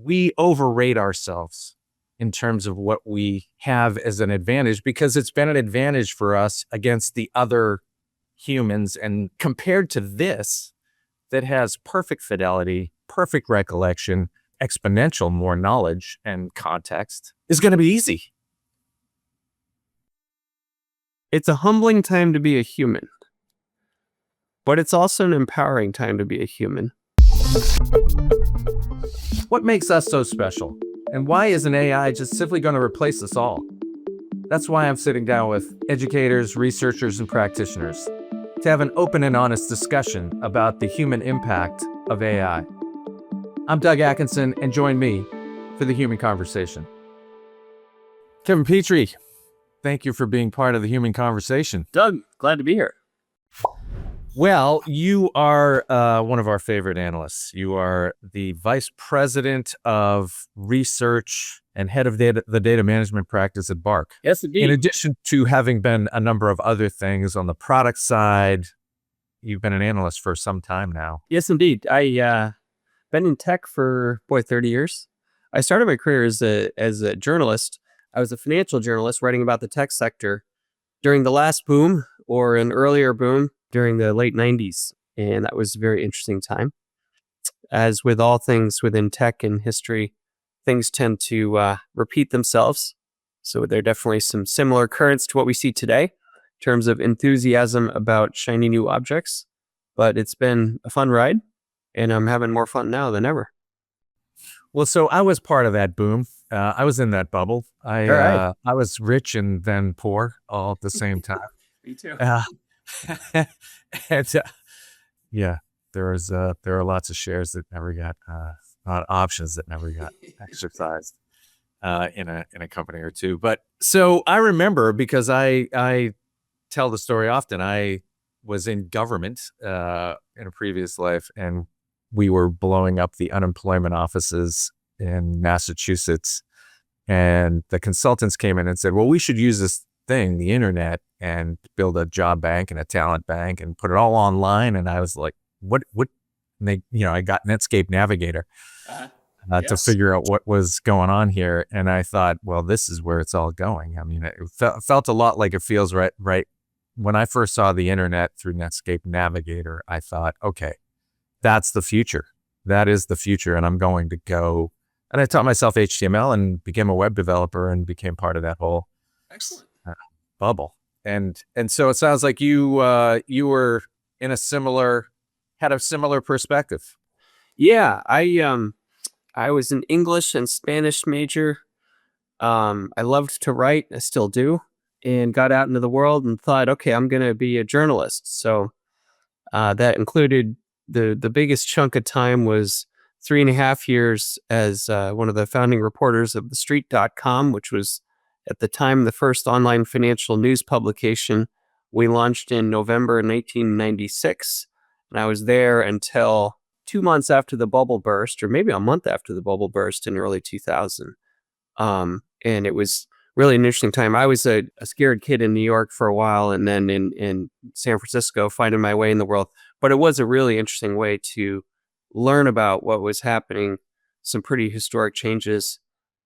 we overrate ourselves in terms of what we have as an advantage, because it's been an advantage for us against the other humans. And compared to this, that has perfect fidelity, perfect recollection, exponential more knowledge and context, is going to be easy. It's a humbling time to be a human, but it's also an empowering time to be a human. What makes us so special? And why isn't AI just simply going to replace us all? That's why I'm sitting down with educators, researchers, and practitioners to have an open and honest discussion about the human impact of AI. I'm Doug Atkinson, and join me for the Human Conversation. Kevin Petrie, thank you for being part of the Human Conversation. Doug, glad to be here. Well, you are one of our favorite analysts. You are the Vice President of Research and Head of the Data Management Practice at BARC. Yes, indeed. In addition to having been a number of other things on the product side, you've been an analyst for some time now. Yes, indeed. I been in tech for 30 years. I started my career as a journalist. I was a financial journalist writing about the tech sector during the last boom or an earlier boom during the late 90s. And that was a very interesting time. As with all things within tech and history, things tend to repeat themselves. So there are definitely some similar currents to what we see today in terms of enthusiasm about shiny new objects. But it's been a fun ride, and I'm having more fun now than ever. Well, so I was part of that boom. I was in that bubble. I was rich and then poor all at the same time. Me too. And yeah, there are lots of shares that never got options that never got exercised in a company or two. But so I remember, because I tell the story often. I was in government in a previous life, and we were blowing up the unemployment offices in Massachusetts, and the consultants came in and said, well, we should use this thing, the internet, and build a job bank and a talent bank and put it all online. And I was like, what? And they, I got Netscape Navigator to figure out what was going on here. And I thought, well, this is where it's all going. I mean, it felt a lot like it feels right. When I first saw the internet through Netscape Navigator, I thought, okay, that's the future. That is the future. And I'm going to go. And I taught myself HTML and became a web developer and became part of that whole bubble. And so it sounds like you were in had a similar perspective. Yeah, I was an English and Spanish major. I loved to write, I still do, and got out into the world and thought, okay, I'm going to be a journalist. So that included the biggest chunk of time was 3.5 years as one of the founding reporters of TheStreet.com, which was at the time the first online financial news publication. We launched in November 1996, and I was there until 2 months after the bubble burst, or maybe a month after the bubble burst in early 2000. And it was really an interesting time. I was a scared kid in New York for a while, and then in San Francisco, finding my way in the world. But it was a really interesting way to learn about what was happening, some pretty historic changes.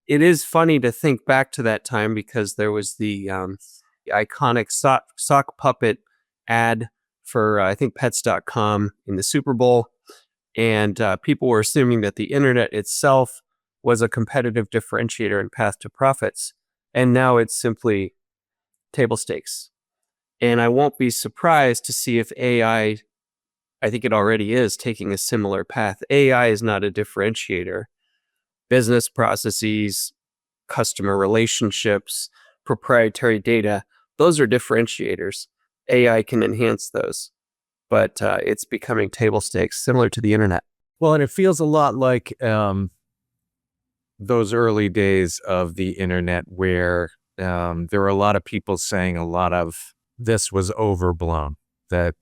It is funny to think back to that time because there was the iconic sock puppet ad for, I think, Pets.com in the Super Bowl. And people were assuming that the internet itself was a competitive differentiator and path to profits. And now it's simply table stakes. And I won't be surprised to see if AI, I think it already is, taking a similar path. AI is not a differentiator. Business processes, customer relationships, proprietary data, those are differentiators. AI can enhance those, but it's becoming table stakes, similar to the internet. Well, and it feels a lot like those early days of the internet where there were a lot of people saying a lot of this was overblown, that,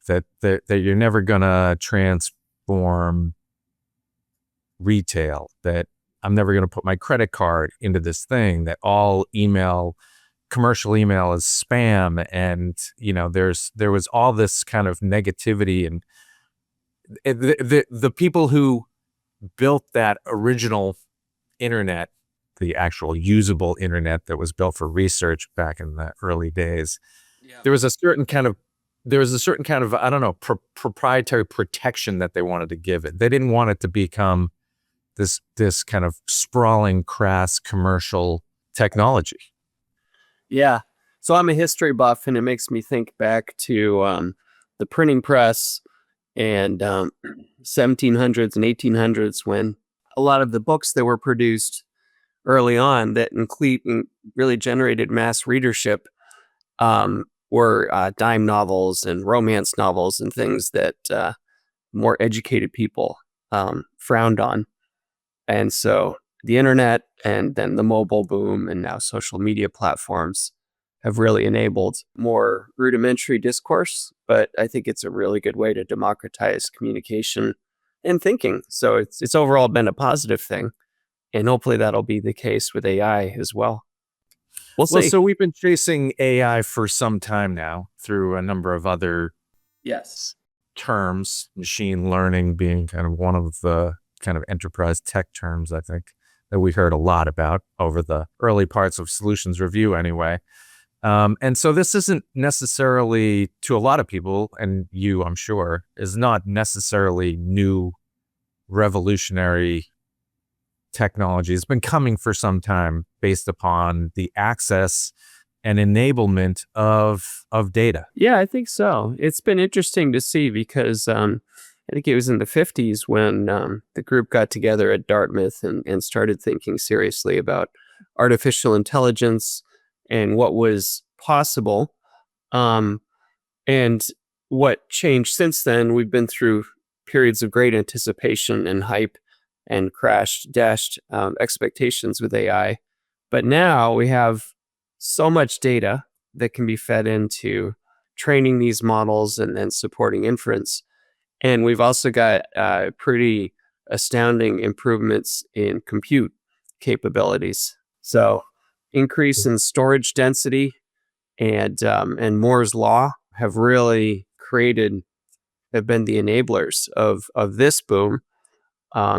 that you're never going to transform retail, that I'm never going to put my credit card into this thing, that all commercial email is spam. And, there was all this kind of negativity, and the people who built that original internet, the actual usable internet that was built for research back in the early days, Yeah. there was a certain kind of I don't know, proprietary protection that they wanted to give it. They didn't want it to become this kind of sprawling, crass commercial technology. Yeah. So I'm a history buff, and it makes me think back to the printing press and 1700s and 1800s, when a lot of the books that were produced early on that really generated mass readership were dime novels and romance novels and things that more educated people frowned on. And so the internet and then the mobile boom and now social media platforms have really enabled more rudimentary discourse, but I think it's a really good way to democratize communication and thinking. So it's overall been a positive thing, and hopefully that'll be the case with AI as well. We'll Well, see. so we've been chasing AI for some time now through a number of other Yes. terms, machine learning being kind of one of the kind of enterprise tech terms, I think, that we heard a lot about over the early parts of Solutions Review anyway. And so this isn't necessarily, to a lot of people, and you, I'm sure, is not necessarily new revolutionary technology. It's been coming for some time based upon the access and enablement of data. Yeah, I think so. It's been interesting to see because I think it was in the 50s when the group got together at Dartmouth and started thinking seriously about artificial intelligence and what was possible. And what changed since then, we've been through periods of great anticipation and hype and dashed expectations with AI. But now we have so much data that can be fed into training these models and then supporting inference. And we've also got pretty astounding improvements in compute capabilities. So increase in storage density and Moore's law have been the enablers of this boom,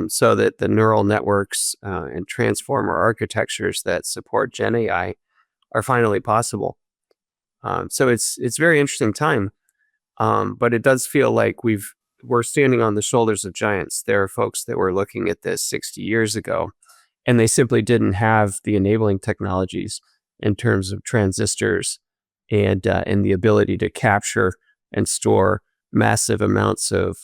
so that the neural networks and transformer architectures that support Gen AI are finally possible. So it's very interesting time, but it does feel like we're standing on the shoulders of giants. There are folks that were looking at this 60 years ago, and they simply didn't have the enabling technologies in terms of transistors and the ability to capture and store massive amounts of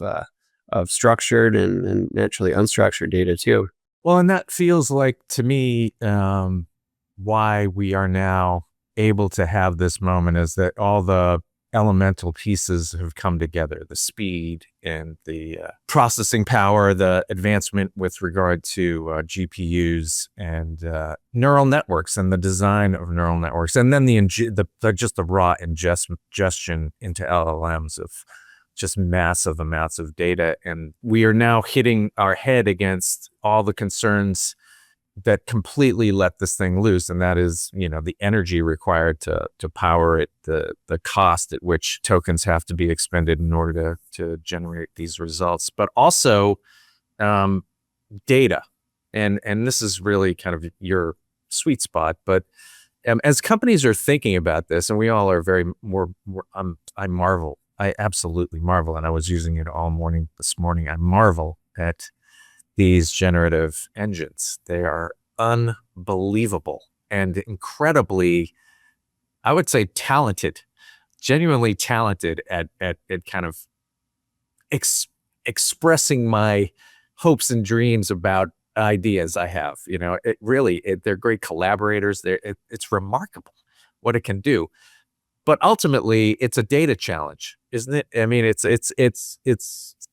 structured and naturally unstructured data too. Well, and that feels like to me why we are now able to have this moment is that all the elemental pieces have come together, the speed and the processing power, the advancement with regard to GPUs and neural networks and the design of neural networks, and then just the raw ingestion into LLMs of just massive amounts of data. And we are now hitting our head against all the concerns that completely let this thing loose, and that is, the energy required to power it, the cost at which tokens have to be expended in order to generate these results, but also data. And this is really kind of your sweet spot. But as companies are thinking about this, and we all are I absolutely marvel, and I was using it all morning this morning. I marvel at these generative engines. They are unbelievable and incredibly, I would say, talented, genuinely talented at kind of expressing my hopes and dreams about ideas I have. They're great collaborators. It's remarkable what it can do. But ultimately, it's a data challenge, isn't it? I mean, it's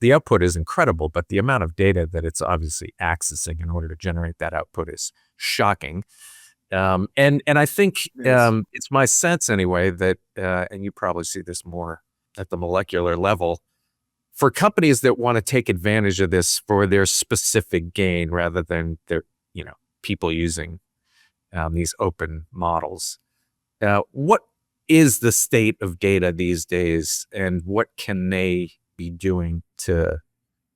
the output is incredible, but the amount of data that it's obviously accessing in order to generate that output is shocking. And I think it's my sense anyway that, and you probably see this more at the molecular level, for companies that want to take advantage of this for their specific gain rather than their, people using these open models. What is the state of data these days, and what can they be doing to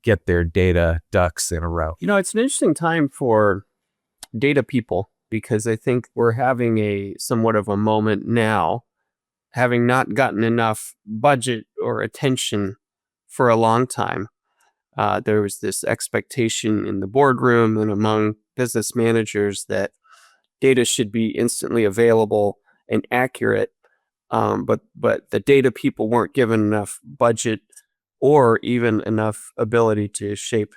get their data ducks in a row. It's an interesting time for data people because I think we're having a somewhat of a moment now, having not gotten enough budget or attention for a long time. There was this expectation in the boardroom and among business managers that data should be instantly available and accurate, but the data people weren't given enough budget or even enough ability to shape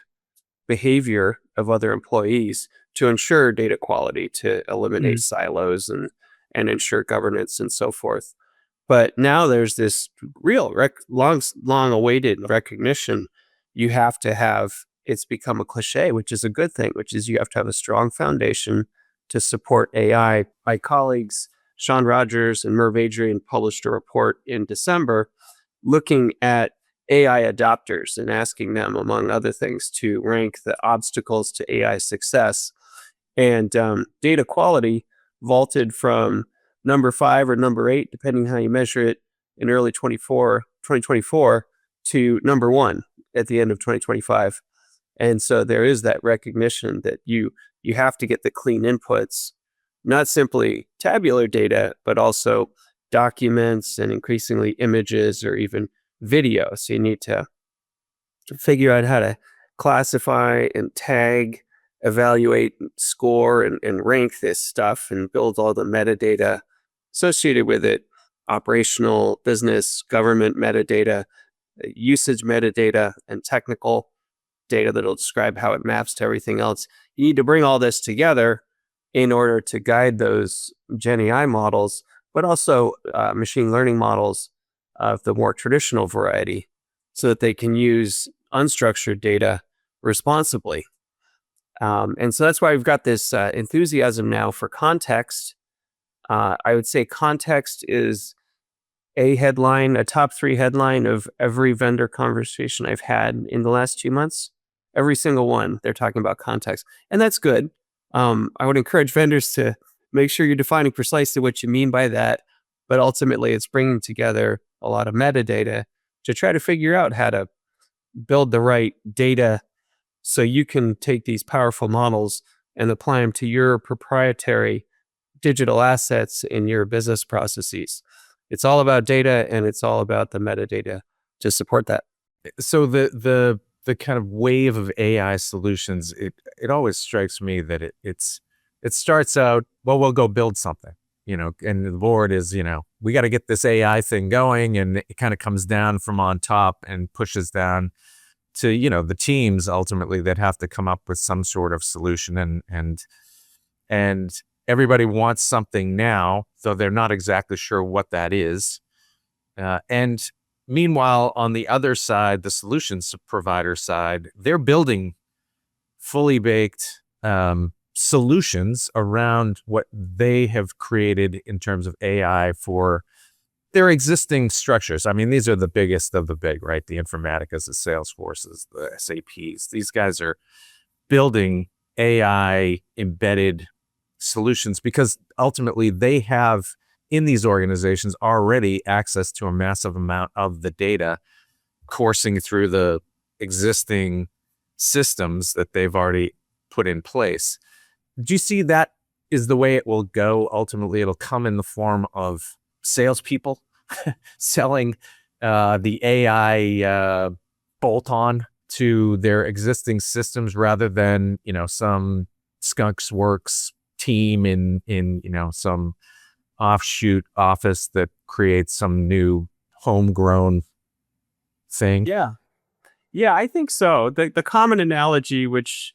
behavior of other employees to ensure data quality, to eliminate silos and ensure governance and so forth. But now there's this real long awaited recognition. You have to have, it's become a cliche, which is a good thing, which is you have to have a strong foundation to support AI. My colleagues, Sean Rogers and Merv Adrian, published a report in December looking at AI adopters and asking them, among other things, to rank the obstacles to AI success. And data quality vaulted from number 5 or number 8, depending how you measure it, in early 2024 to number 1 at the end of 2025. And so there is that recognition that you have to get the clean inputs, not simply tabular data, but also documents and increasingly images or even video. So you need to figure out how to classify and tag, evaluate, score, and rank this stuff and build all the metadata associated with it, operational, business, government metadata, usage metadata, and technical data that'll describe how it maps to everything else. You need to bring all this together in order to guide those Gen AI models, but also machine learning models of the more traditional variety so that they can use unstructured data responsibly. And so that's why we've got this enthusiasm now for context. I would say context is a top 3 headline of every vendor conversation I've had in the last 2 months. Every single one, they're talking about context. And that's good. I would encourage vendors to make sure you're defining precisely what you mean by that. But ultimately, it's bringing together a lot of metadata to try to figure out how to build the right data so you can take these powerful models and apply them to your proprietary digital assets in your business processes. It's all about data, and it's all about the metadata to support that. So the kind of wave of AI solutions, it always strikes me that it starts out, well, we'll go build something, and the board is, we got to get this AI thing going, and it kind of comes down from on top and pushes down to, the teams ultimately that have to come up with some sort of solution, and everybody wants something now, though they're not exactly sure what that is. And meanwhile, on the other side, the solutions provider side, they're building fully baked solutions around what they have created in terms of AI for their existing structures. I mean, these are the biggest of the big, right? The Informaticas, the Salesforces, the SAPs. These guys are building AI embedded solutions because ultimately they have in these organizations already access to a massive amount of the data coursing through the existing systems that they've already put in place. Do you see that is the way it will go? Ultimately, it'll come in the form of salespeople selling the AI bolt-on to their existing systems rather than, some skunks works team in some offshoot office that creates some new homegrown thing. Yeah, I think so. The common analogy, which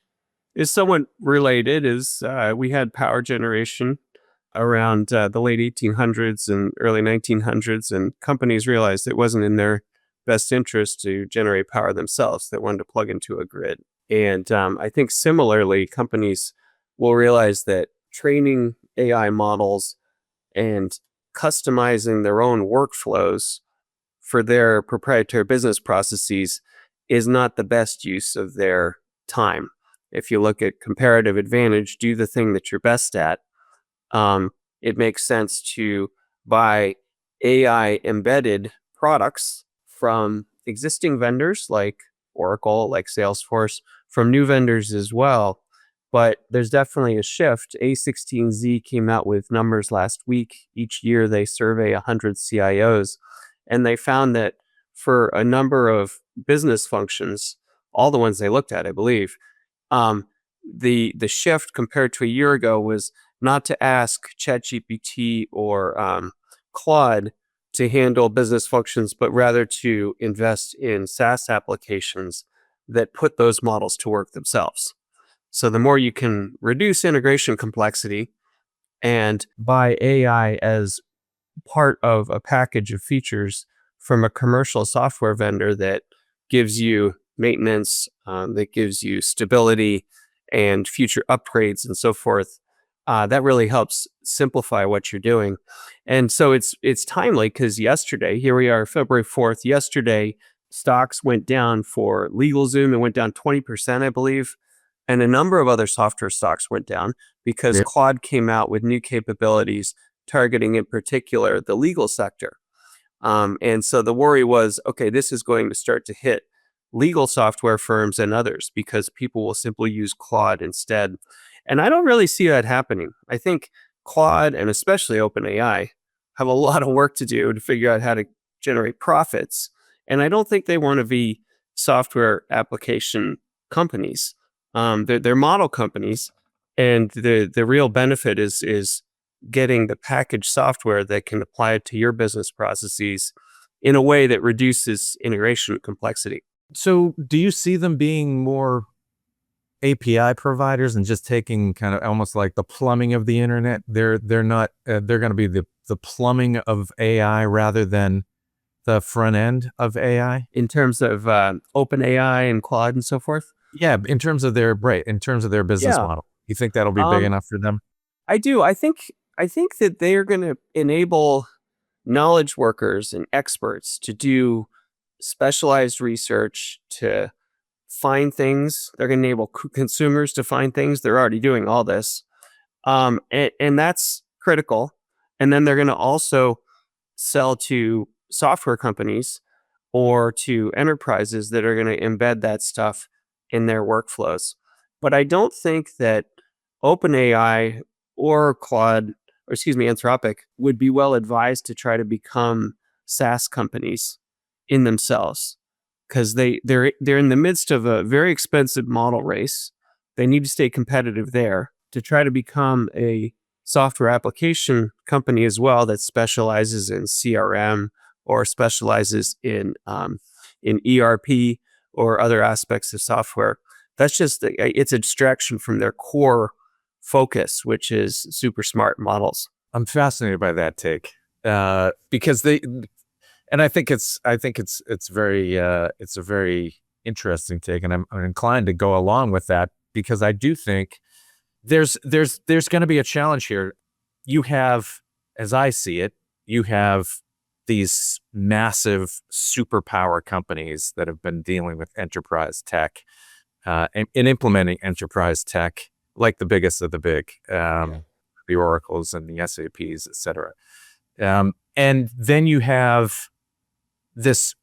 is somewhat related, is we had power generation around the late 1800s and early 1900s, and companies realized it wasn't in their best interest to generate power themselves. They wanted to plug into a grid. And I think similarly, companies will realize that training AI models and customizing their own workflows for their proprietary business processes is not the best use of their time. If you look at comparative advantage, do the thing that you're best at. It makes sense to buy AI embedded products from existing vendors like Oracle, like Salesforce, from new vendors as well. But there's definitely a shift. A16Z came out with numbers last week. Each year they survey 100 CIOs, and they found that for a number of business functions, all the ones they looked at, I believe, um, the shift compared to a year ago was not to ask ChatGPT or Claude to handle business functions, but rather to invest in SaaS applications that put those models to work themselves. So the more you can reduce integration complexity and buy AI as part of a package of features from a commercial software vendor that gives you maintenance, that gives you stability and future upgrades and so forth. That really helps simplify what you're doing. And so it's timely because yesterday, here we are, February 4th, yesterday, stocks went down for LegalZoom. It went down 20%, I believe. And a number of other software stocks went down because Yeah. Claude came out with new capabilities targeting in particular the legal sector. And so the worry was, okay, this is going to start to hit legal software firms and others because people will simply use Claude instead. And I don't really see that happening. I think Claude and especially OpenAI have a lot of work to do to figure out how to generate profits. And I don't think they want to be software application companies. They're model companies, and the real benefit is getting the packaged software that can apply it to your business processes in a way that reduces integration complexity. So do you see them being more API providers and just taking kind of almost like the plumbing of the internet? They're not they're going to be the plumbing of AI rather than the front end of AI. In terms of OpenAI and Claude and so forth? Yeah, in terms of their business Yeah. model. You think that'll be big Um, enough for them? I do. I think that they are going to enable knowledge workers and experts to do specialized research to find things. They're going to enable consumers to find things. They're already doing all this. And that's critical. And then they're going to also sell to software companies or to enterprises that are going to embed that stuff in their workflows. But I don't think that OpenAI or Claude, or excuse me, Anthropic would be well advised to try to become SaaS companies in themselves because they're in the midst of a very expensive model race. They need to stay competitive there to try to become a software application company as well that specializes in CRM or specializes in ERP or other aspects of software. That's just it's a distraction from their core focus, which is super smart models. I'm fascinated by that take because and it's a very interesting take, and I'm inclined to go along with that because I do think there's going to be a challenge here. You have, as I see it, you have these massive superpower companies that have been dealing with enterprise tech and implementing enterprise tech, like the biggest of the big, the Oracles and the SAPs, et cetera. And then you have this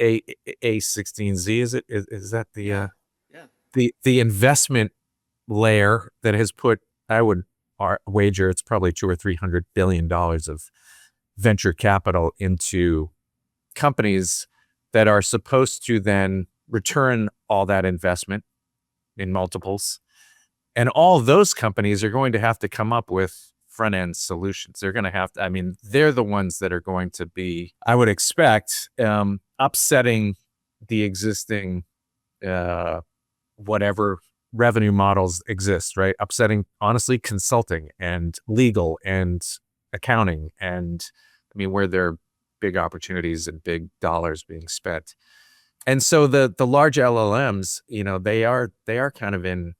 A16Z. Is that Yeah. the investment layer that has put, I would wager it's probably $200 or $300 billion of venture capital into companies that are supposed to then return all that investment in multiples. And all those companies are going to have to come up with front end solutions. They're going to have to, I mean, they're the ones that are going to be, I would expect, upsetting the existing whatever revenue models exist, right? Upsetting, honestly, consulting and legal and accounting, and I mean, where there are big opportunities and big dollars being spent. And so the large LLMs, they are kind of in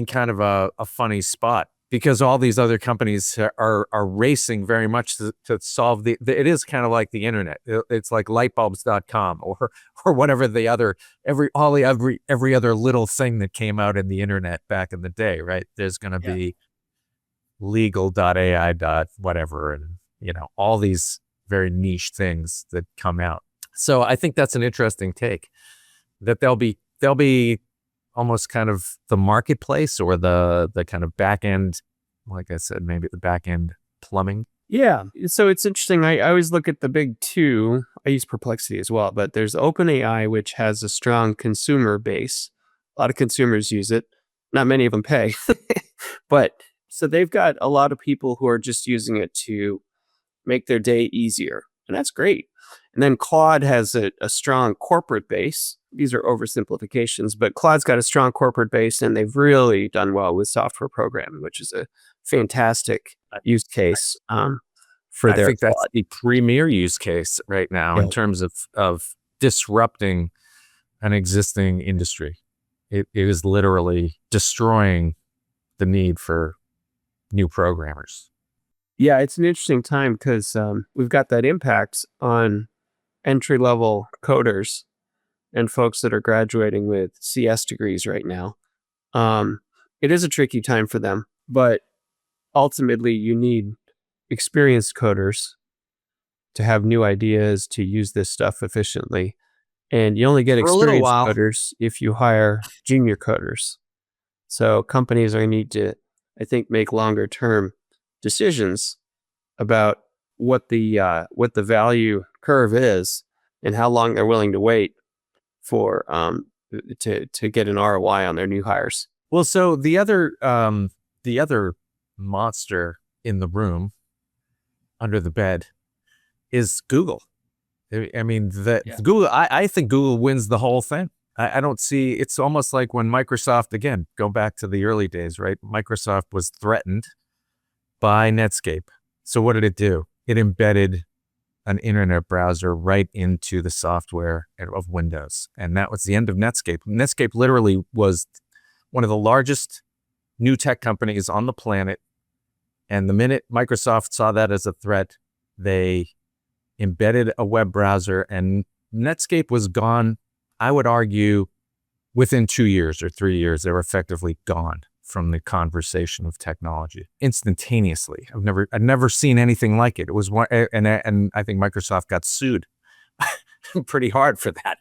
kind of a funny spot because all these other companies are racing very much to solve it is kind of like the internet. It's like lightbulbs.com or whatever every other little thing that came out in the internet back in the day, right? There's going to be legal.ai whatever, and all these very niche things that come out. So I think that's an interesting take, that they'll be they'll be almost kind of the marketplace or the kind of back end, like I said, maybe the back end plumbing. Yeah. So it's interesting. I always look at the big two. I use Perplexity as well, but there's OpenAI, which has a strong consumer base. A lot of consumers use it. Not many of them pay. But so they've got a lot of people who are just using it to make their day easier. And that's great. And then Claude has a strong corporate base. These are oversimplifications, but Claude's got a strong corporate base, and they've really done well with software programming, which is a fantastic use case for I their think that's Claude. the premier use case right now Yeah. in terms of disrupting an existing industry. It is literally destroying the need for new programmers. Yeah, it's an interesting time because we've got that impact on entry-level coders and folks that are graduating with CS degrees right now. It is a tricky time for them, but ultimately you need experienced coders to have new ideas to use this stuff efficiently. And you only get For a little experienced while. coders if you hire junior coders. So companies are going to need to, I think, make longer term decisions about what the value curve is and how long they're willing to wait for to get an ROI on their new hires. Well, so the other monster in the room under the bed is Google. I mean, Google. I think Google wins the whole thing. I don't see. It's almost like when Microsoft, again, go back to the early days, right? Microsoft was threatened by Netscape. So what did it do? It embedded an internet browser right into the software of Windows, and that was the end of Netscape. Netscape literally was one of the largest new tech companies on the planet. And the minute Microsoft saw that as a threat, they embedded a web browser, and Netscape was gone. I would argue within 2 years or 3 years, they were effectively gone from the conversation of technology instantaneously. I've never seen anything like it. It was one, and I think Microsoft got sued pretty hard for that.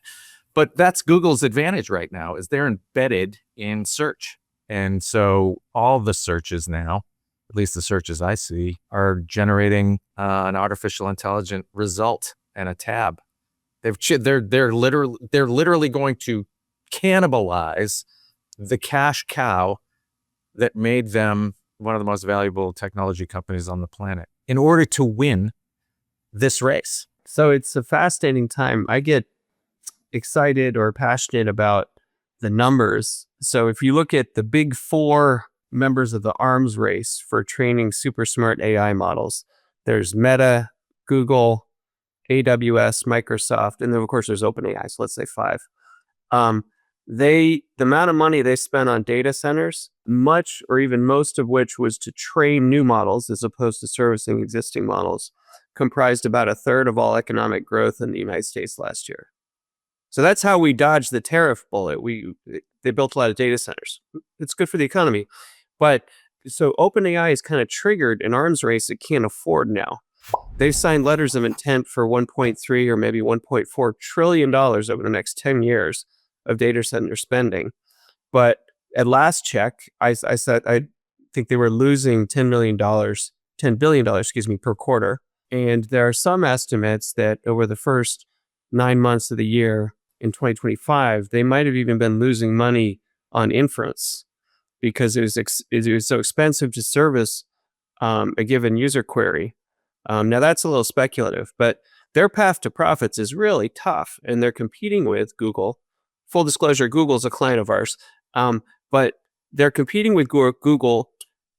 But that's Google's advantage right now, is they're embedded in search. And so all the searches now, at least the searches I see, are generating an artificial intelligent result and a tab. They're literally going to cannibalize the cash cow that made them one of the most valuable technology companies on the planet in order to win this race. So it's a fascinating time. I get excited or passionate about the numbers. So if you look at the big four members of the arms race for training super smart AI models, there's Meta, Google, AWS, Microsoft, and then of course there's OpenAI. So let's say five. The amount of money they spent on data centers, much or even most of which was to train new models as opposed to servicing existing models, comprised about a third of all economic growth in the United States last year. So that's how we dodged the tariff bullet. They built a lot of data centers. It's good for the economy. But so OpenAI is kind of triggered an arms race it can't afford now. They've signed letters of intent for 1.3 or maybe 1.4 trillion dollars over the next 10 years of data center spending. But at last check, I said I think they were losing $10 billion, per quarter. And there are some estimates that over the first 9 months of the year in 2025, they might have even been losing money on inference because it was so expensive to service a given user query. Now that's a little speculative, but their path to profits is really tough, and they're competing with Google. Full disclosure, Google's a client of ours, but they're competing with Google,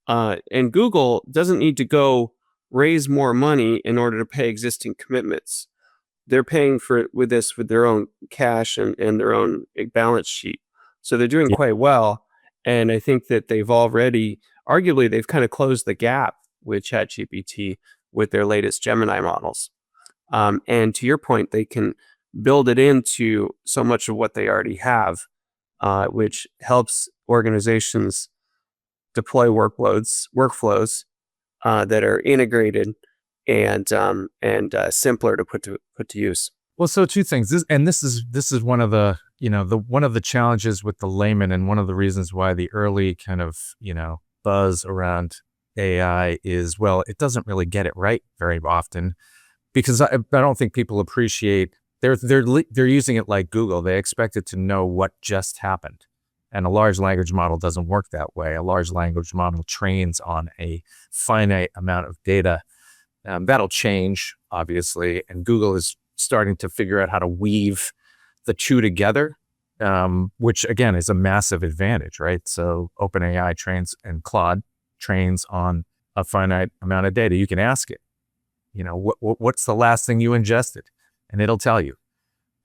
and Google doesn't need to go raise more money in order to pay existing commitments. They're paying with their own cash and their own balance sheet. So they're doing quite well. And I think that arguably, they've kind of closed the gap with ChatGPT with their latest Gemini models. And to your point, they can build it into so much of what they already have, which helps organizations deploy workflows that are integrated and simpler to put to use. Well, so two things. This is one of the the one of the challenges with the layman, and one of the reasons why the early kind of, buzz around AI is, well, it doesn't really get it right very often, because I don't think people appreciate they're using it like Google. They expect it to know what just happened. And a large language model doesn't work that way. A large language model trains on a finite amount of data. That'll change, obviously, and Google is starting to figure out how to weave the two together, which again is a massive advantage, right? So OpenAI trains and Claude trains on a finite amount of data. You can ask it, what's the last thing you ingested, and it'll tell you.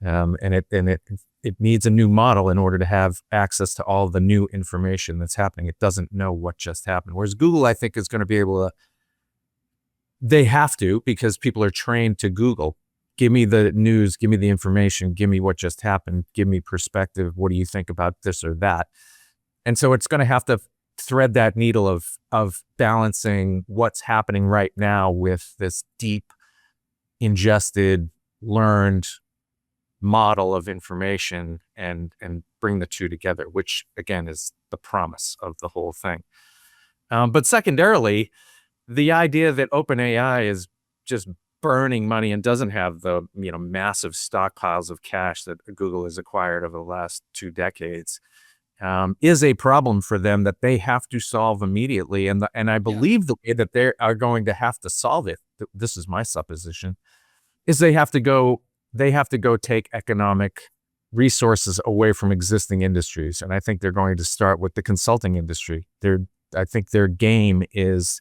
And it needs a new model in order to have access to all the new information that's happening. It doesn't know what just happened. Whereas Google, I think, is going to be able to. They have to, because people are trained to Google. Give me the news, give me the information, give me what just happened, give me perspective. What do you think about this or that? And so it's going to have to thread that needle of balancing what's happening right now with this deep, ingested, learned model of information, and bring the two together, which again is the promise of the whole thing. But secondarily, the idea that OpenAI is just burning money and doesn't have the massive stockpiles of cash that Google has acquired over the last 2 decades is a problem for them that they have to solve immediately. And I believe the way that they are going to have to solve it, this is my supposition, is they have to go take economic resources away from existing industries. And I think they're going to start with the consulting industry. I think their game is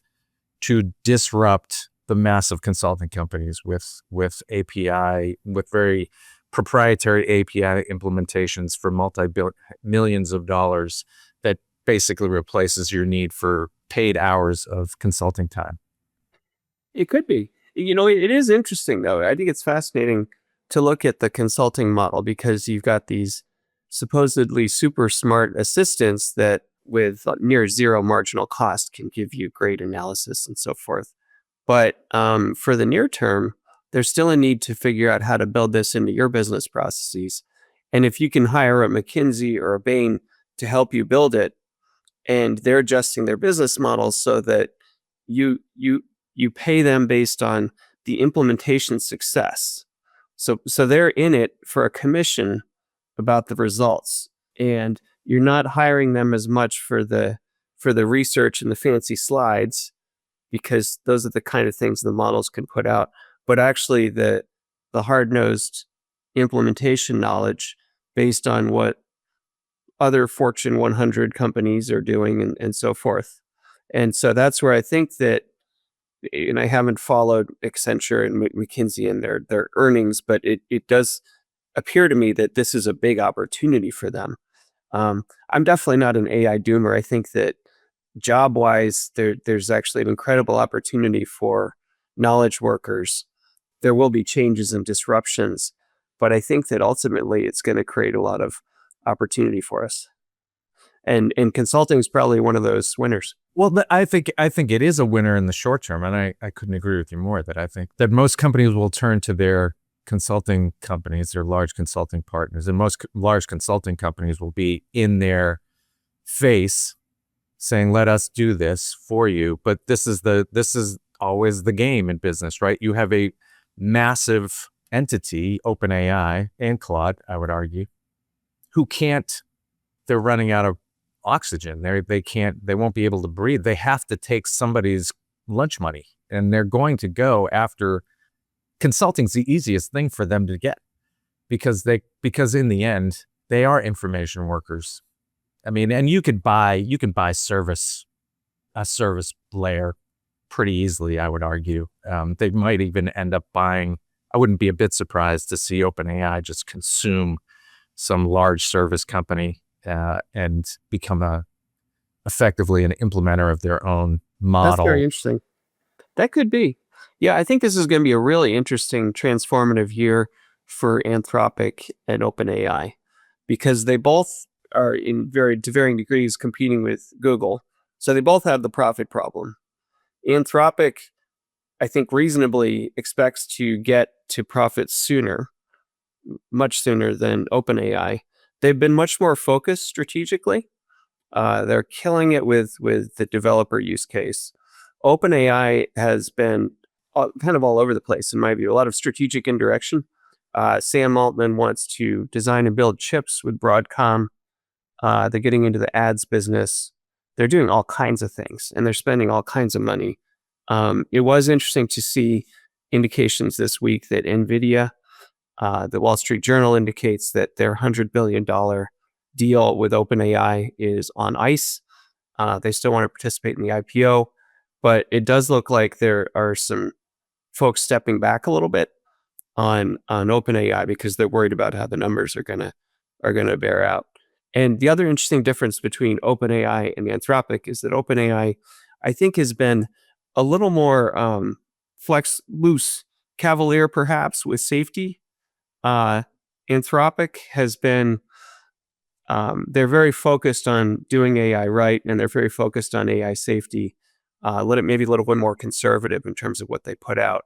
to disrupt the massive consulting companies with API, with very proprietary API implementations for millions of dollars that basically replaces your need for paid hours of consulting time. It could be. It is interesting, though. I think it's fascinating to look at the consulting model, because you've got these supposedly super smart assistants that with near zero marginal cost can give you great analysis and so forth. But for the near term, there's still a need to figure out how to build this into your business processes. And if you can hire a McKinsey or a Bain to help you build it, and they're adjusting their business models so that you pay them based on the implementation success. So they're in it for a commission about the results, and you're not hiring them as much for the research and the fancy slides, because those are the kind of things the models can put out. But actually the hard-nosed implementation knowledge based on what other Fortune 100 companies are doing and so forth. And so that's where I think that, and I haven't followed Accenture and McKinsey and their earnings, but it does appear to me that this is a big opportunity for them. I'm definitely not an AI doomer. I think that job-wise, there's actually an incredible opportunity for knowledge workers. There will be changes and disruptions, but I think that ultimately it's going to create a lot of opportunity for us. And consulting is probably one of those winners. Well, I think it is a winner in the short term, and I couldn't agree with you more. That I think that most companies will turn to their consulting companies, their large consulting partners, and most large consulting companies will be in their face saying, "Let us do this for you." But this is always the game in business, right? You have a massive entity, OpenAI and Claude, I would argue, who can't. They're running out of oxygen. They won't be able to breathe. They have to take somebody's lunch money, and they're going to go after consulting's the easiest thing for them to get, because in the end they are information workers. I mean, and you can buy a service layer pretty easily, I would argue. They might even end up buying. I wouldn't be a bit surprised to see OpenAI just consume some large service company and become effectively an implementer of their own model. That's very interesting. That could be. Yeah, I think this is going to be a really interesting transformative year for Anthropic and OpenAI, because they both are to varying degrees competing with Google. So they both have the profit problem. Anthropic, I think, reasonably expects to get to profit sooner, much sooner than OpenAI, they've been much more focused strategically. They're killing it with the developer use case. OpenAI has been kind of all over the place, in my view. A lot of strategic indirection. Sam Altman wants to design and build chips with Broadcom. They're getting into the ads business. They're doing all kinds of things, and they're spending all kinds of money. It was interesting to see indications this week that NVIDIA, the Wall Street Journal indicates that their $100 billion deal with OpenAI is on ice. They still want to participate in the IPO, but it does look like there are some folks stepping back a little bit on OpenAI because they're worried about how the numbers are gonna bear out. And the other interesting difference between OpenAI and Anthropic is that OpenAI, I think, has been a little more loose, cavalier perhaps with safety. Anthropic has been, they're very focused on doing AI right, and they're very focused on AI safety. Maybe a little bit more conservative in terms of what they put out.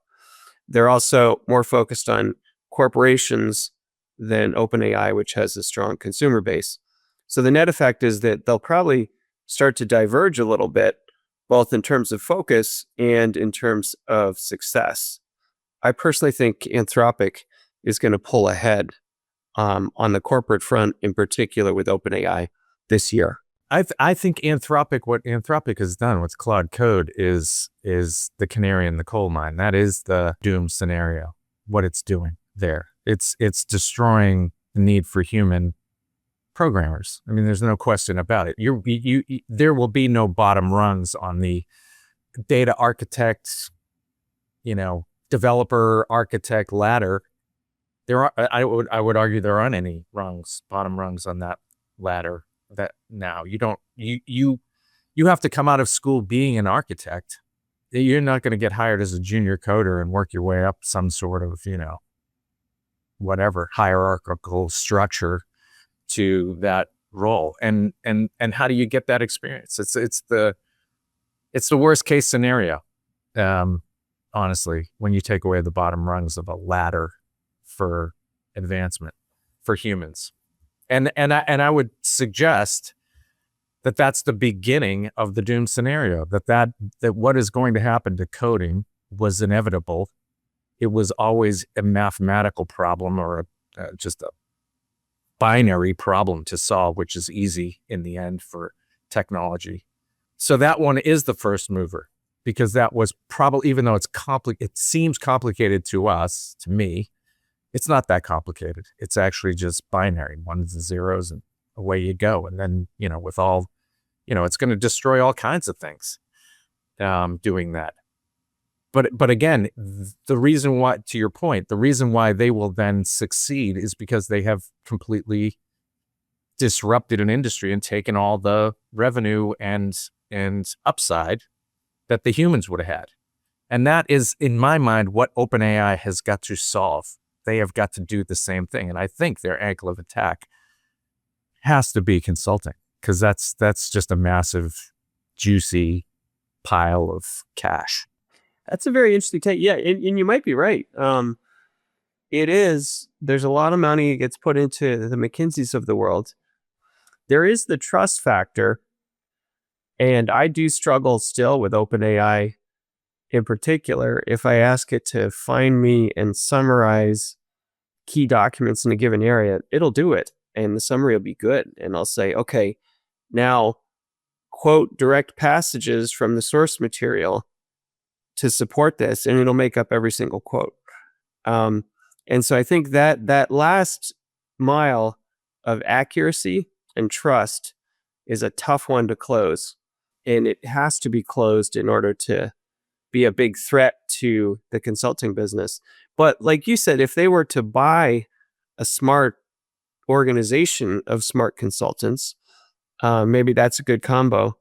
They're also more focused on corporations than OpenAI, which has a strong consumer base. So the net effect is that they'll probably start to diverge a little bit, both in terms of focus and in terms of success. I personally think Anthropic is going to pull ahead on the corporate front, in particular with OpenAI this year. I think what Anthropic has done with Claude Code is the canary in the coal mine. That is the doom scenario. What it's doing there, it's destroying the need for human programmers. I mean, there's no question about it. There will be no bottom rungs on the data architect, developer architect ladder. I would argue there aren't any bottom rungs on that ladder. That now you have to come out of school being an architect. You're not going to get hired as a junior coder and work your way up some sort of, whatever hierarchical structure to that role. And how do you get that experience? It's the worst case scenario. Honestly, when you take away the bottom rungs of a ladder for advancement for humans. And I would suggest that that's the beginning of the doom scenario, that what is going to happen to coding was inevitable. It was always a mathematical problem or just a binary problem to solve, which is easy in the end for technology. So that one is the first mover, because that was probably, even though it seems complicated to us, to me, it's not that complicated. It's actually just binary, ones and zeros, and away you go. And then, with all, it's going to destroy all kinds of things doing that. But again, the reason why, to your point, the reason why they will then succeed is because they have completely disrupted an industry and taken all the revenue and upside that the humans would have had. And that is, in my mind, what OpenAI has got to solve. They have got to do the same thing. And I think their angle of attack has to be consulting, because that's just a massive, juicy pile of cash. That's a very interesting take. Yeah, and you might be right. It is. There's a lot of money that gets put into the McKinseys of the world. There is the trust factor. And I do struggle still with OpenAI in particular. If I ask it to find me and summarize key documents in a given area, it'll do it. And the summary will be good. And I'll say, okay, now quote direct passages from the source material to support this, and it'll make up every single quote. And so I think that last mile of accuracy and trust is a tough one to close. And it has to be closed in order to be a big threat to the consulting business. But like you said, if they were to buy a smart organization of smart consultants, maybe that's a good combo.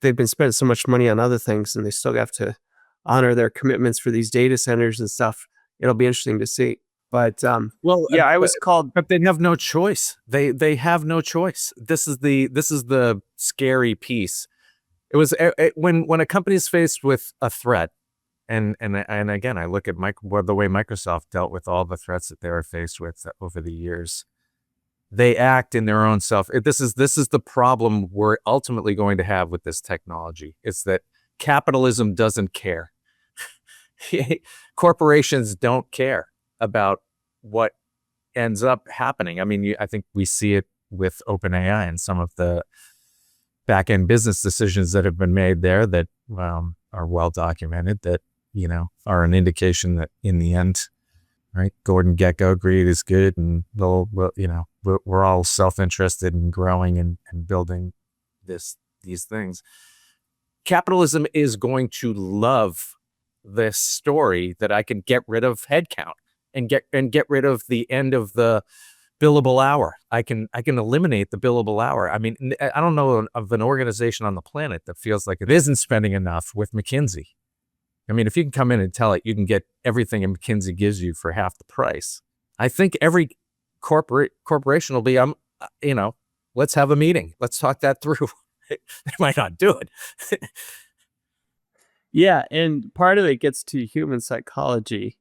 They've been spending so much money on other things, and they still have to honor their commitments for these data centers and stuff. It'll be interesting to see. But I was called. But they have no choice. They have no choice. This is the scary piece. It was when a company is faced with a threat, and again, I look at the way Microsoft dealt with all the threats that they were faced with over the years. they act in their own self. This is the problem we're ultimately going to have with this technology. It's that capitalism doesn't care. Corporations don't care about what ends up happening. I mean, I think we see it with OpenAI and some of the back-end business decisions that have been made there that are well documented, that are an indication that in the end, right, Gordon Gekko agreed is good, and we're all self-interested in growing and building these things. Capitalism is going to love this story that I can get rid of headcount and get rid of the end of the billable hour. I can eliminate the billable hour. I mean, I don't know of an organization on the planet that feels like it isn't spending enough with McKinsey. I mean, if you can come in and tell it you can get everything McKinsey gives you for half the price, I think every corporation will be, let's have a meeting. Let's talk that through. They might not do it. Yeah, and part of it gets to human psychology.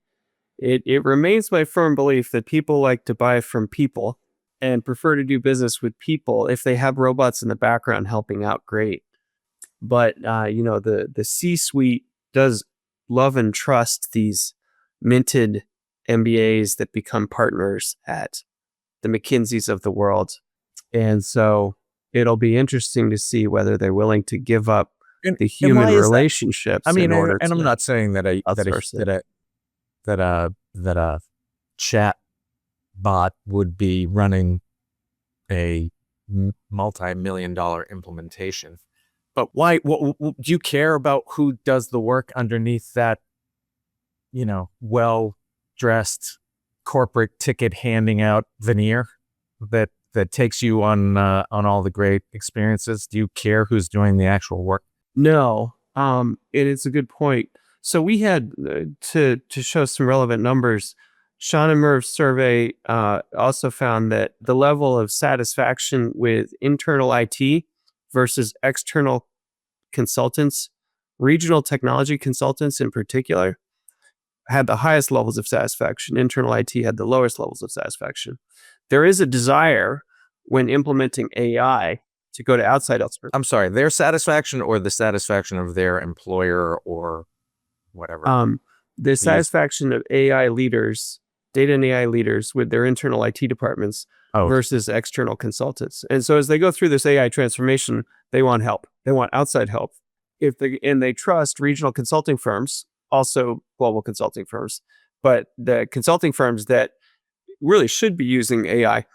It remains my firm belief that people like to buy from people and prefer to do business with people. If they have robots in the background helping out, great. But the C-suite does love and trust these minted MBAs that become partners at the McKinseys of the world. And so it'll be interesting to see whether they're willing to give up the human relationships. I mean, in order and I'm not saying that a chat bot would be running a multi-million-dollar implementation. But why? Do you care about who does the work underneath that, well-dressed corporate ticket handing out veneer that takes you on all the great experiences? Do you care who's doing the actual work? No, and it's a good point. So we had to show some relevant numbers. Sean and Merv's survey also found that the level of satisfaction with internal IT versus external consultants, regional technology consultants in particular, had the highest levels of satisfaction. Internal IT had the lowest levels of satisfaction. There is a desire when implementing AI to go to outside experts. I'm sorry, their satisfaction or the satisfaction of their employer or whatever? The satisfaction of AI leaders, data and AI leaders with their internal IT departments versus external consultants. And so as they go through this AI transformation, they want help. They want outside help. And they trust regional consulting firms, also global consulting firms, but the consulting firms that really should be using AI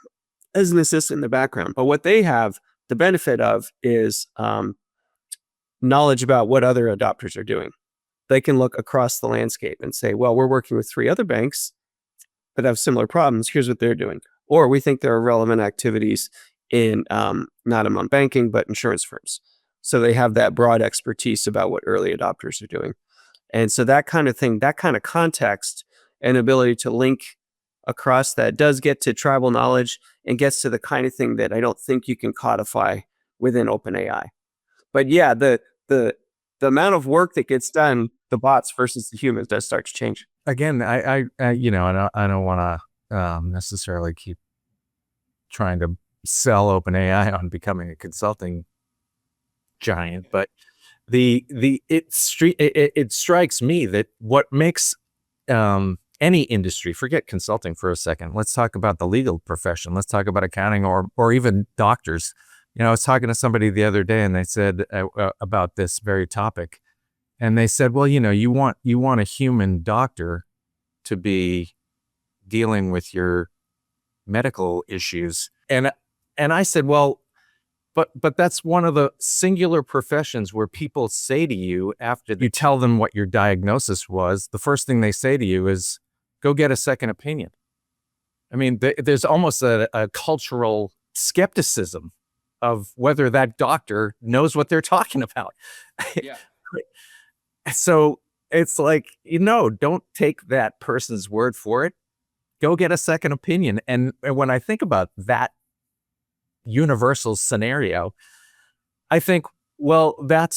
as an assistant in the background. But what they have the benefit of is knowledge about what other adopters are doing. They can look across the landscape and say, well, we're working with 3 other banks that have similar problems. Here's what they're doing. Or we think there are relevant activities in not among banking, but insurance firms. So they have that broad expertise about what early adopters are doing. And so that kind of thing, that kind of context and ability to link across that does get to tribal knowledge and gets to the kind of thing that I don't think you can codify within OpenAI. But yeah, the amount of work that gets done, the bots versus the humans, does start to change. Again, I don't want to necessarily keep trying to sell OpenAI on becoming a consulting giant, but it strikes me that what makes any industry, forget consulting for a second, let's talk about the legal profession, let's talk about accounting or even doctors. I was talking to somebody the other day and they said about this very topic, and they said, well, you want a human doctor to be dealing with your medical issues. And I said, well, but that's one of the singular professions where people say to you after you tell them what your diagnosis was, the first thing they say to you is, go get a second opinion. I mean, there's almost a cultural skepticism of whether that doctor knows what they're talking about. Yeah. So it's like, don't take that person's word for it. Go get a second opinion. And when I think about that universal scenario, I think, well, that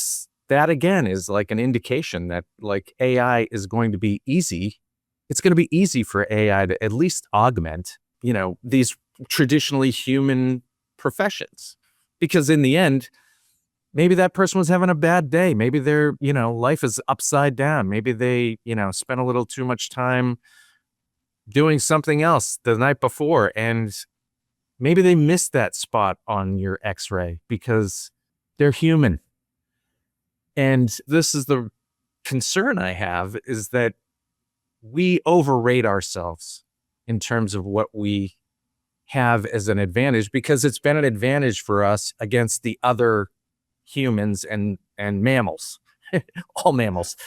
again is like an indication that like AI is going to be easy. It's going to be easy for AI to at least augment, these traditionally human professions. Because in the end, maybe that person was having a bad day. Maybe their, life is upside down. Maybe they, spent a little too much time doing something else the night before. And maybe they missed that spot on your x-ray because they're human. And this is the concern I have, is that we overrate ourselves in terms of what we have as an advantage, because it's been an advantage for us against the other humans and mammals. All mammals.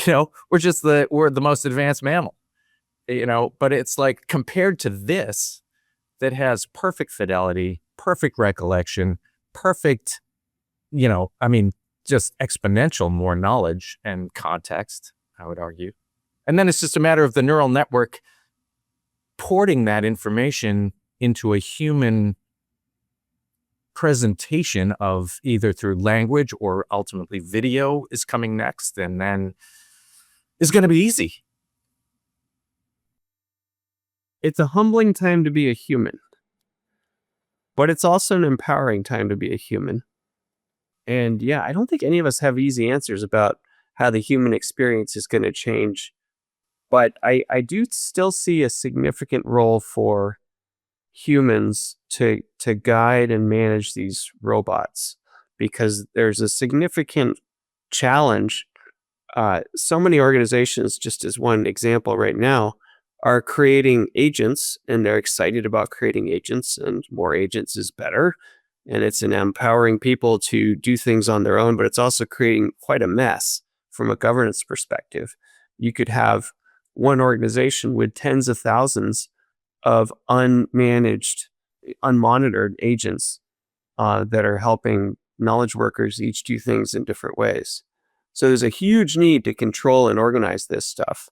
We're the most advanced mammal. But it's like, compared to this that has perfect fidelity, perfect recollection, perfect, just exponential more knowledge and context, I would argue. And then it's just a matter of the neural network porting that information into a human presentation of either through language or ultimately video is coming next, and then is going to be easy. It's a humbling time to be a human, but it's also an empowering time to be a human. And yeah, I don't think any of us have easy answers about how the human experience is going to change. But I do still see a significant role for humans to guide and manage these robots, because there's a significant challenge. So many organizations, just as one example right now, are creating agents, and they're excited about creating agents, and more agents is better. And it's empowering people to do things on their own, but it's also creating quite a mess from a governance perspective. You could have one organization with tens of thousands of unmanaged, unmonitored agents that are helping knowledge workers each do things in different ways. So there's a huge need to control and organize this stuff.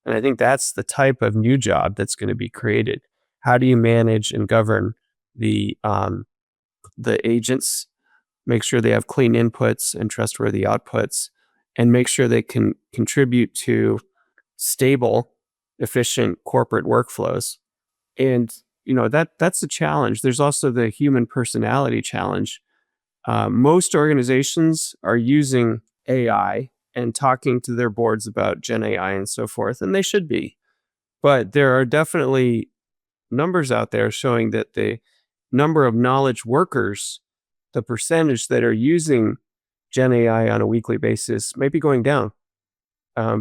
And I think that's the type of new job that's going to be created. How do you manage and govern the agents, make sure they have clean inputs and trustworthy outputs, and make sure they can contribute to stable, efficient corporate workflows? And that's a challenge. There's also the human personality challenge. Most organizations are using AI and talking to their boards about Gen AI and so forth, and they should be. But there are definitely numbers out there showing that the number of knowledge workers, the percentage that are using Gen AI on a weekly basis, may be going down,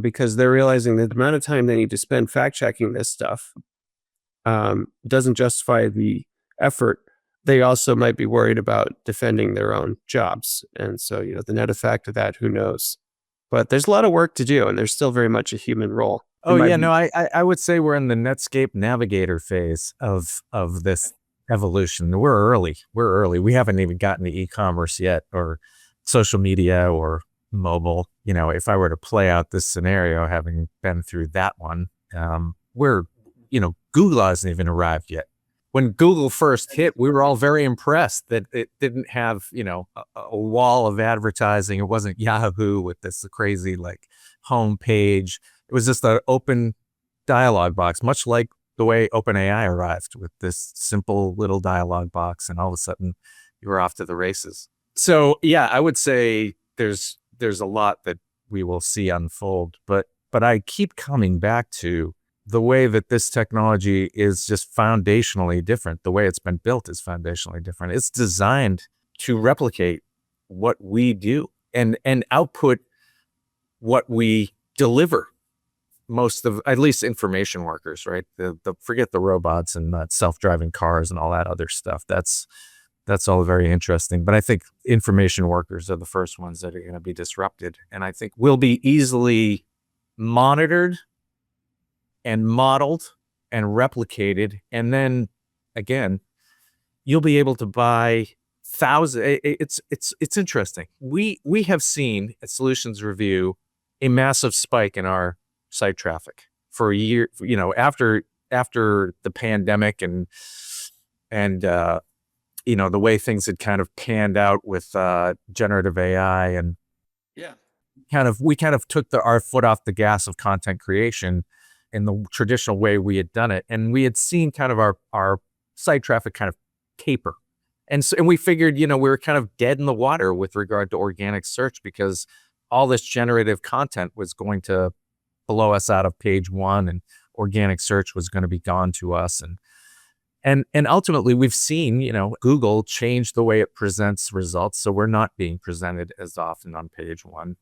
because they're realizing that the amount of time they need to spend fact-checking this stuff doesn't justify the effort. They also might be worried about defending their own jobs. And so, the net effect of that, who knows? But there's a lot of work to do, and there's still very much a human role. Oh, yeah, no, I would say we're in the Netscape Navigator phase of this evolution. We're early. We haven't even gotten to e-commerce yet, or social media, or mobile. If I were to play out this scenario, having been through that one, Google hasn't even arrived yet. When Google first hit, we were all very impressed that it didn't have, a wall of advertising. It wasn't Yahoo with this crazy home page. It was just an open dialogue box, much like the way OpenAI arrived with this simple little dialogue box, and all of a sudden you were off to the races. So yeah, I would say there's a lot that we will see unfold, but I keep coming back to the way that this technology is just foundationally different. The way it's been built is foundationally different. It's designed to replicate what we do and output what we deliver. Most of, at least information workers, right? Forget the robots and self-driving cars and all that other stuff. That's all very interesting. But I think information workers are the first ones that are going to be disrupted. And I think will be easily monitored and modeled and replicated. And then again, you'll be able to buy thousands. It's interesting. We have seen at Solutions Review a massive spike in our site traffic for a year, after the pandemic and the way things had kind of panned out with generative AI, and we kind of took our foot off the gas of content creation in the traditional way we had done it. And we had seen kind of our site traffic kind of taper. And we figured, we were kind of dead in the water with regard to organic search because all this generative content was going to blow us out of page one, and organic search was going to be gone to us. And ultimately we've seen, Google change the way it presents results. So we're not being presented as often on page one.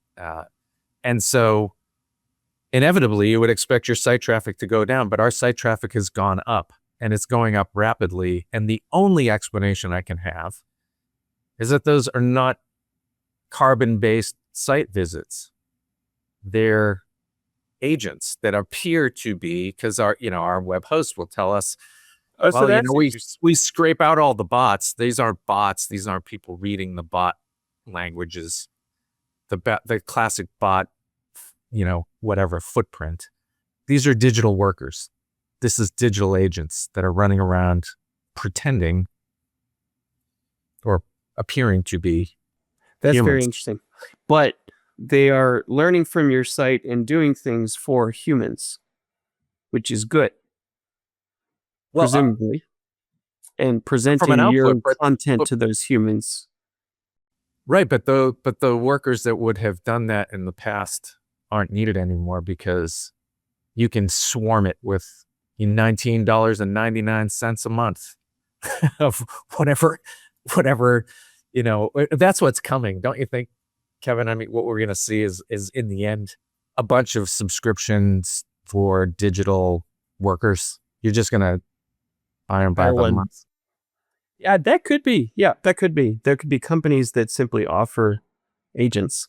And so inevitably you would expect your site traffic to go down, but our site traffic has gone up, and it's going up rapidly. And the only explanation I can have is that those are not carbon-based site visits. They're agents that appear to be, because our web host will tell us, we scrape out all the bots. These aren't bots. These aren't people reading the bot languages, the classic bot, whatever footprint. These are digital workers. This is digital agents that are running around pretending or appearing to be That's humans. very interesting. But they are learning from your site and doing things for humans, which is good, Well, presumably, and presenting an your output, content to those humans. right, but the workers that would have done that in the past aren't needed anymore, because you can swarm it with $19.99 a month of whatever, that's what's coming. Don't you think, Kevin? I mean, what we're going to see is in the end, a bunch of subscriptions for digital workers. You're just going to buy them by the month. Yeah, that could be. Yeah, that could be. There could be companies that simply offer agents.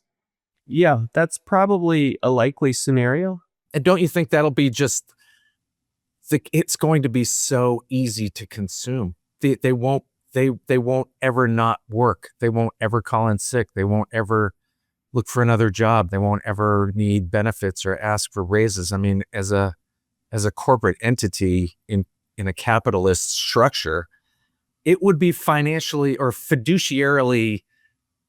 Yeah, that's probably a likely scenario. And don't you think that'll be just, it's going to be so easy to consume. They won't ever not work. They won't ever call in sick. They won't ever look for another job. They won't ever need benefits or ask for raises. I mean, as a corporate entity in a capitalist structure, it would be financially or fiduciarily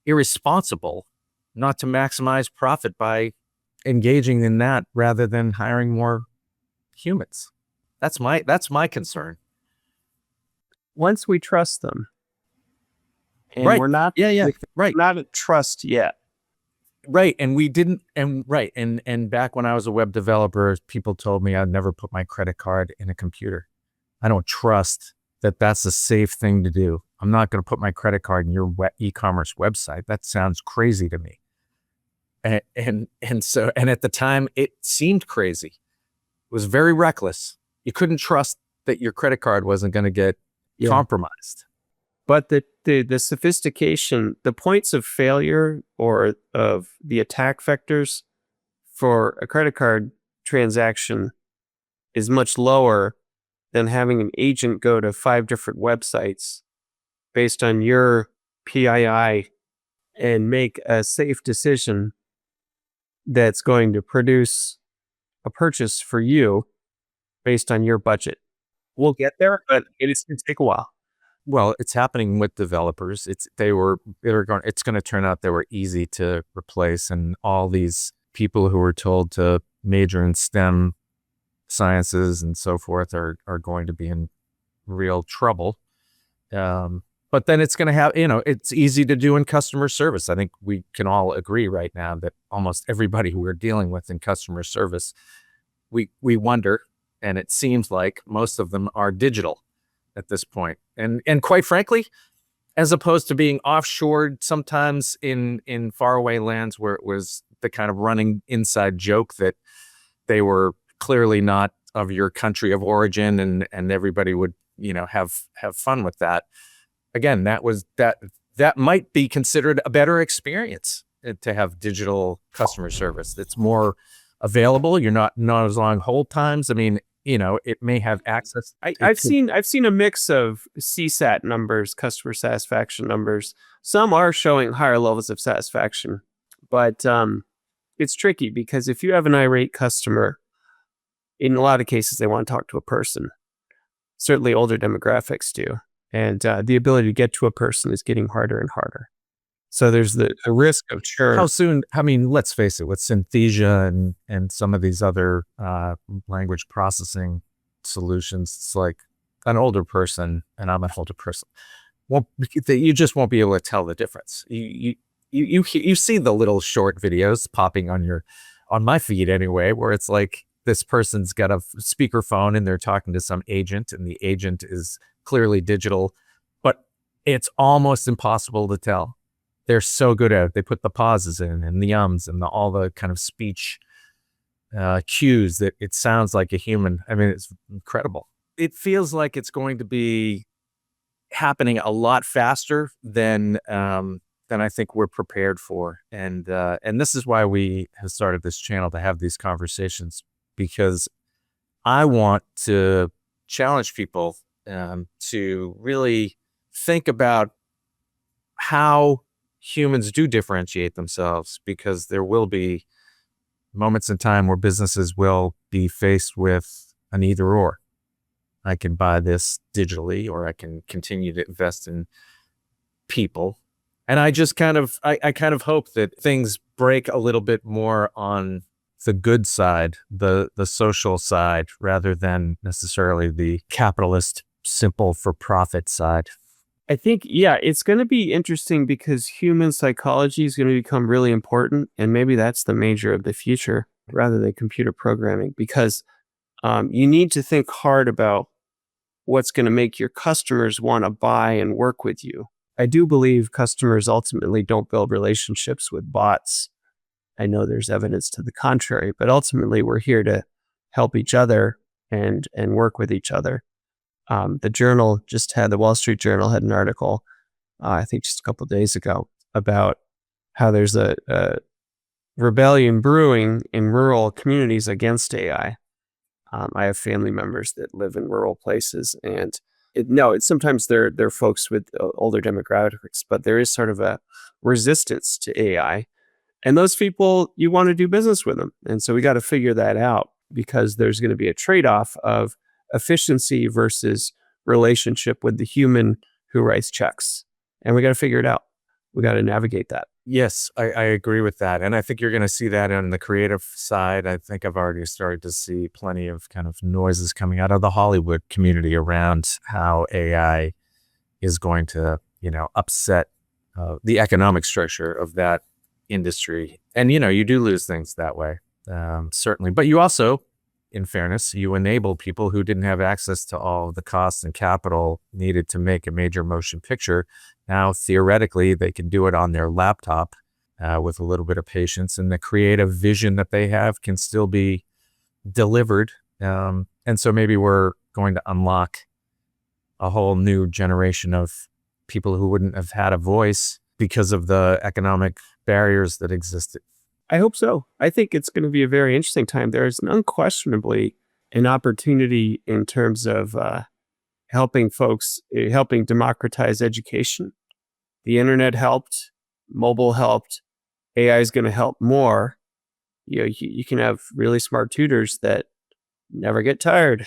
irresponsible not to maximize profit by engaging in that rather than hiring more humans. That's my concern. Once we trust them, and right. we're not, right, not at trust yet. Right. And we didn't, and right. And back when I was a web developer, people told me I'd never put my credit card in a computer. I don't trust that that's a safe thing to do. I'm not going to put my credit card in your e-commerce website. That sounds crazy to me. And at the time it seemed crazy. It was very reckless. You couldn't trust that your credit card wasn't going to get compromised. But the sophistication, the points of failure or of the attack vectors for a credit card transaction is much lower than having an agent go to 5 different websites based on your PII and make a safe decision that's going to produce a purchase for you based on your budget. We'll get there, but it's going to take a while. Well, it's happening with developers. It's going to turn out they were easy to replace, and all these people who were told to major in STEM sciences and so forth are going to be in real trouble. But then it's going to have, it's easy to do in customer service. I think we can all agree right now that almost everybody who we're dealing with in customer service, we wonder, and it seems like most of them are digital at this point. And quite frankly, as opposed to being offshored sometimes in faraway lands where it was the kind of running inside joke that they were clearly not of your country of origin and everybody would, have fun with that. Again, that might be considered a better experience to have digital customer service. It's more available. You're not as long hold times. I mean, it may have access. I've seen a mix of CSAT numbers, customer satisfaction numbers. Some are showing higher levels of satisfaction, but it's tricky because if you have an irate customer, in a lot of cases, they want to talk to a person. Certainly older demographics do. And the ability to get to a person is getting harder and harder. So there's the risk of churn. How soon? I mean, let's face it, with Synthesia and some of these other language processing solutions, it's like an older person and I'm an older person, you just won't be able to tell the difference. You see the little short videos popping on my feed anyway, where it's like this person's got a speakerphone and they're talking to some agent, and the agent is clearly digital, but it's almost impossible to tell. They're so good at it. They put the pauses in and the ums and all the kind of speech cues that it sounds like a human. I mean, it's incredible. It feels like it's going to be happening a lot faster than I think we're prepared for. And this is why we have started this channel, to have these conversations, because I want to challenge people to really think about how humans do differentiate themselves, because there will be moments in time where businesses will be faced with an either or. I can buy this digitally, or I can continue to invest in people. And I just kind of hope that things break a little bit more on the good side, the social side, rather than necessarily the capitalist, simple for profit side. I think, yeah, it's going to be interesting because human psychology is going to become really important. And maybe that's the major of the future rather than computer programming, because you need to think hard about what's going to make your customers want to buy and work with you. I do believe customers ultimately don't build relationships with bots. I know there's evidence to the contrary, but ultimately we're here to help each other and work with each other. The Wall Street Journal had an article, I think just a couple of days ago, about how there's a rebellion brewing in rural communities against AI. I have family members that live in rural places, and sometimes they're folks with older demographics, but there is sort of a resistance to AI. And those people, you want to do business with them. And so we got to figure that out, because there's going to be a trade-off of efficiency versus relationship with the human who writes checks. And we got to figure it out. We got to navigate that. Yes, I agree with that. And I think you're going to see that on the creative side. I think I've already started to see plenty of kind of noises coming out of the Hollywood community around how AI is going to, upset the economic structure of that industry. And, you do lose things that way, certainly. But you also, in fairness, you enable people who didn't have access to all of the costs and capital needed to make a major motion picture. Now, theoretically, they can do it on their laptop with a little bit of patience, and the creative vision that they have can still be delivered. And so maybe we're going to unlock a whole new generation of people who wouldn't have had a voice because of the economic barriers that existed. I hope so. I think it's going to be a very interesting time. There's unquestionably an opportunity in terms of helping democratize education. The internet helped, mobile helped, AI is going to help more. You can have really smart tutors that never get tired,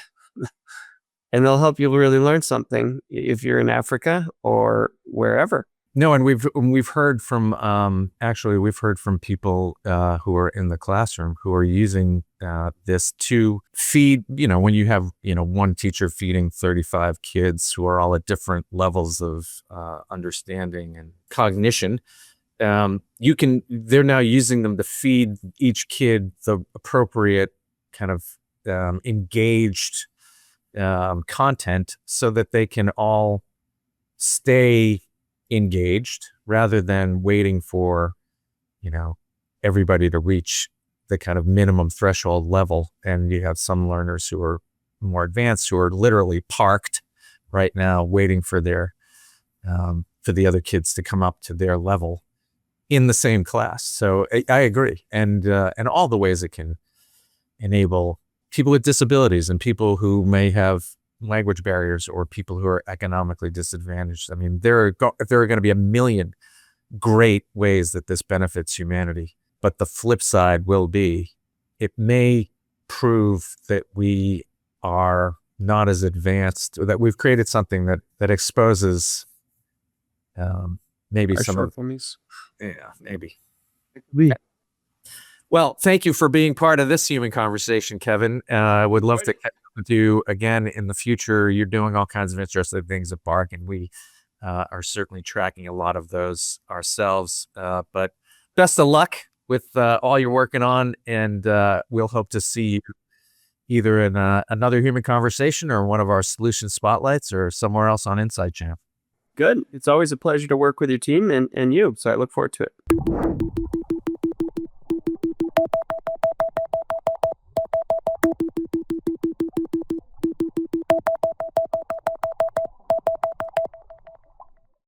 and they'll help you really learn something if you're in Africa or wherever. No, and we've heard from we've heard from people who are in the classroom who are using this to feed. When you have one teacher feeding 35 kids who are all at different levels of understanding and cognition, they're now using them to feed each kid the appropriate kind of engaged content, so that they can all stay engaged, rather than waiting for everybody to reach the kind of minimum threshold level. And you have some learners who are more advanced who are literally parked right now waiting for for the other kids to come up to their level in the same class. So I agree, and all the ways it can enable people with disabilities and people who may have language barriers, or people who are economically disadvantaged. I mean, there are going to be a million great ways that this benefits humanity. But the flip side will be, it may prove that we are not as advanced, or that we've created something that exposes maybe Our some shortcomings. Yeah, maybe. Well, thank you for being part of this human conversation, Kevin. I would love to catch up with you again in the future. You're doing all kinds of interesting things at BARC, and we are certainly tracking a lot of those ourselves. But best of luck with all you're working on, and we'll hope to see you either in another human conversation or one of our solution spotlights or somewhere else on Insight Champ. Good. It's always a pleasure to work with your team and you. So I look forward to it.